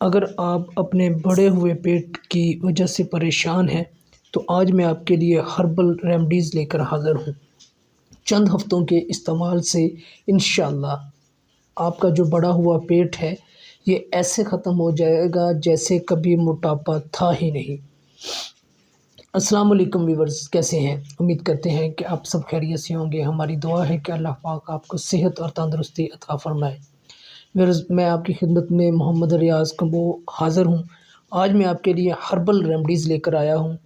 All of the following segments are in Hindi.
अगर आप अपने बढ़े हुए पेट की वजह से परेशान हैं तो आज मैं आपके लिए हर्बल रेमेडीज़ लेकर हाज़िर हूँ। चंद हफ़्तों के इस्तेमाल से इंशाअल्लाह आपका जो बढ़ा हुआ पेट है ये ऐसे ख़त्म हो जाएगा जैसे कभी मोटापा था ही नहीं। अस्सलाम वालेकुम व्यूअर्स, कैसे हैं? उम्मीद करते हैं कि आप सब खैरियत से होंगे। हमारी दुआ है कि अल्लाह पाक आपको सेहत और तंदुरुस्ती अता फ़रमाए। व्यूअर्स, मैं आपकी खिदमत में मोहम्मद रियाज़ कम्बो हाज़िर हूँ। आज मैं आपके लिए हर्बल रेमेडीज़ लेकर आया हूँ।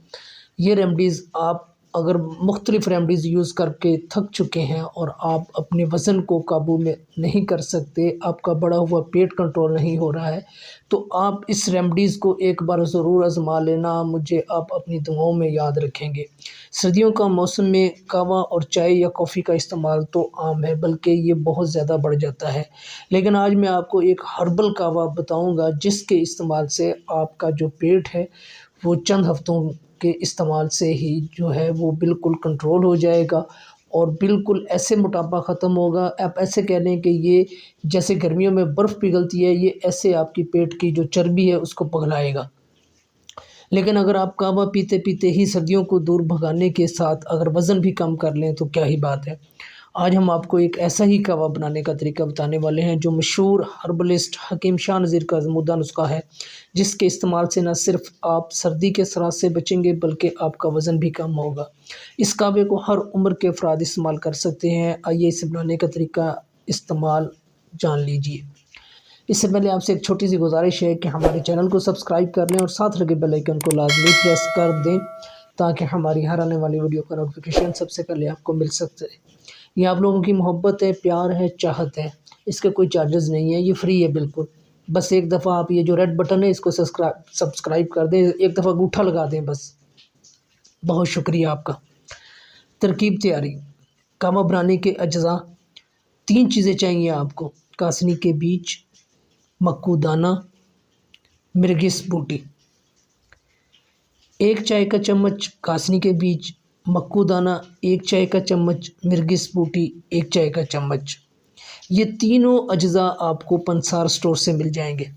ये रेमेडीज़ आप अगर मुख्तलिफ़ रेमेडीज़ यूज़ करके थक चुके हैं और आप अपने वज़न को काबू में नहीं कर सकते, आपका बढ़ा हुआ पेट कंट्रोल नहीं हो रहा है, तो आप इस रेमेडीज़ को एक बार ज़रूर आज़मा लेना। मुझे आप अपनी दुआओं में याद रखेंगे। सर्दियों का मौसम में कहवा और चाय या कॉफ़ी का इस्तेमाल तो आम है, बल्कि ये बहुत ज़्यादा बढ़ जाता है। लेकिन आज मैं आपको एक हर्बल कहवा बताऊँगा जिसके इस्तेमाल से आपका जो पेट है वो चंद हफ़्तों के इस्तेमाल से ही जो है वो बिल्कुल कंट्रोल हो जाएगा और बिल्कुल ऐसे मोटापा ख़त्म होगा। आप ऐसे कह लें कि ये जैसे गर्मियों में बर्फ़ पिघलती है, ये ऐसे आपकी पेट की जो चर्बी है उसको पिघलाएगा। लेकिन अगर आप कहवा पीते-पीते ही सर्दियों को दूर भगाने के साथ अगर वज़न भी कम कर लें तो क्या ही बात है। आज हम आपको एक ऐसा ही कहवा बनाने का तरीका बताने वाले हैं जो मशहूर हर्बलिस्ट हकीम शाह नज़ीर का आज़मूदा नुस्ख़ा है, जिसके इस्तेमाल से न सिर्फ़ आप सर्दी के असरात से बचेंगे बल्कि आपका वज़न भी कम होगा। इस कहवे को हर उम्र के अफ़राद इस्तेमाल कर सकते हैं। आइए इसे बनाने का तरीका इस्तेमाल जान लीजिए। इससे पहले आपसे एक छोटी सी गुजारिश है कि हमारे चैनल को सब्सक्राइब कर लें और साथ लगे बेल आइकन को लाजमी प्रेस कर दें ताकि हमारी हर आने वाली वीडियो का नोटिफिकेशन सबसे पहले आपको मिल सकते हैं। ये आप लोगों की मोहब्बत है, प्यार है, चाहत है। इसके कोई चार्जेस नहीं है, ये फ्री है बिल्कुल। बस एक दफ़ा आप ये जो रेड बटन है इसको सब्सक्राइब कर दें, एक दफ़ा अंगूठा लगा दें बस। बहुत शुक्रिया आपका। तरकीब तैयारी। कहवा बनाने के अज्जा 3 चीज़ें चाहिए आपको। कासनी के बीज, मक्कू दाना, मिर्गिस बूटी। 1 चाय का चम्मच कासनी के बीज, मक्कू दाना 1 चाय का चम्मच, मिर्गिस बूटी 1 चाय का चम्मच। ये तीनों अज्जा आपको पंसार स्टोर से मिल जाएंगे।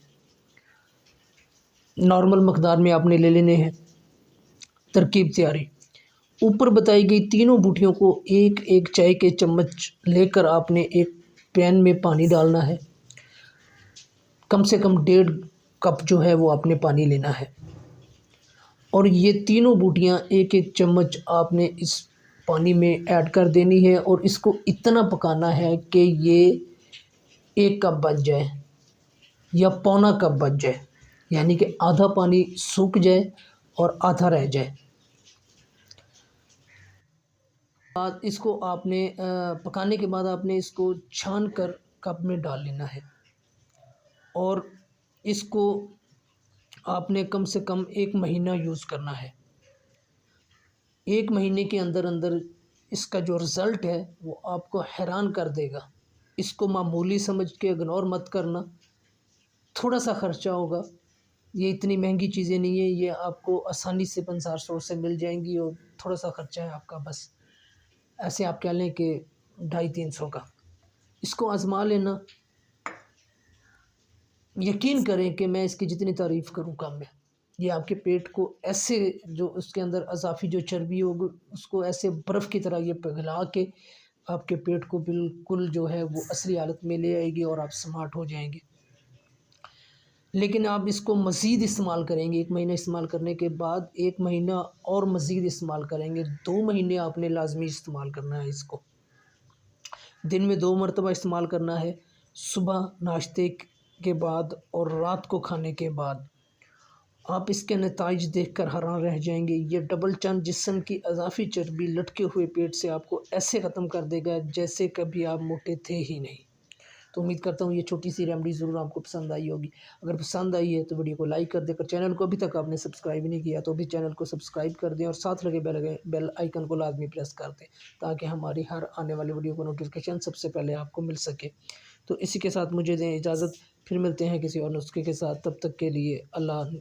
नॉर्मल मकदार में आपने ले लेने हैं। तरकीब तैयारी। ऊपर बताई गई तीनों बूटियों को एक एक चाय के चम्मच लेकर आपने एक पैन में पानी डालना है। कम से कम 1.5 कप जो है वो आपने पानी लेना है और ये तीनों बूटियाँ एक एक चम्मच आपने इस पानी में ऐड कर देनी है और इसको इतना पकाना है कि ये 1 कप बन जाए या पौना कप बन जाए, यानी कि आधा पानी सूख जाए और आधा रह जाए। बाद इसको आपने पकाने के बाद आपने इसको छान कर कप में डाल लेना है और इसको आपने कम से कम 1 महीना यूज़ करना है। 1 महीने के अंदर अंदर इसका जो रिज़ल्ट है वो आपको हैरान कर देगा। इसको मामूली समझ के इग्नोर मत करना। थोड़ा सा ख़र्चा होगा, ये इतनी महंगी चीज़ें नहीं है, ये आपको आसानी से पंसार स्टोर से मिल जाएंगी और थोड़ा सा ख़र्चा है आपका, बस ऐसे आप कह लें कि 250-300 का। इसको आज़मा लेना। यकीन करें कि मैं इसकी जितनी तारीफ़ करूँ कम है। ये आपके पेट को ऐसे जो उसके अंदर अज़ाफ़ी जो चर्बी होगी उसको ऐसे बर्फ़ की तरह ये पिघला के आपके पेट को बिल्कुल जो है वो असली हालत में ले आएगी और आप स्मार्ट हो जाएंगे। लेकिन आप इसको मज़ीद इस्तेमाल करेंगे, 1 महीना इस्तेमाल करने के बाद 1 महीना और मज़ीद इस्तेमाल करेंगे, 2 महीने आपने लाज़मी इस्तेमाल करना है इसको। दिन में 2 मरतबा इस्तेमाल करना है, सुबह नाश्ते के बाद और रात को खाने के बाद। आप इसके नताइज देखकर हैरान रह जाएंगे। ये डबल चंद जिस्म की अज़ाफ़ी चर्बी लटके हुए पेट से आपको ऐसे ख़त्म कर देगा जैसे कभी आप मोटे थे ही नहीं। तो उम्मीद करता हूँ ये छोटी सी रेमेडी ज़रूर आपको पसंद आई होगी। अगर पसंद आई है तो वीडियो को लाइक कर देकर, चैनल को अभी तक आपने सब्सक्राइब नहीं किया तो अभी चैनल को सब्सक्राइब कर दें और साथ लगे बेल आइकन को लाजमी प्रेस कर दें ताकि हमारी हर आने वाली वीडियो को नोटिफिकेशन सबसे पहले आपको मिल सके। तो इसी के साथ मुझे दें इजाज़त, फिर मिलते हैं किसी और नुस्खे के साथ। तब तक के लिए अल्लाह।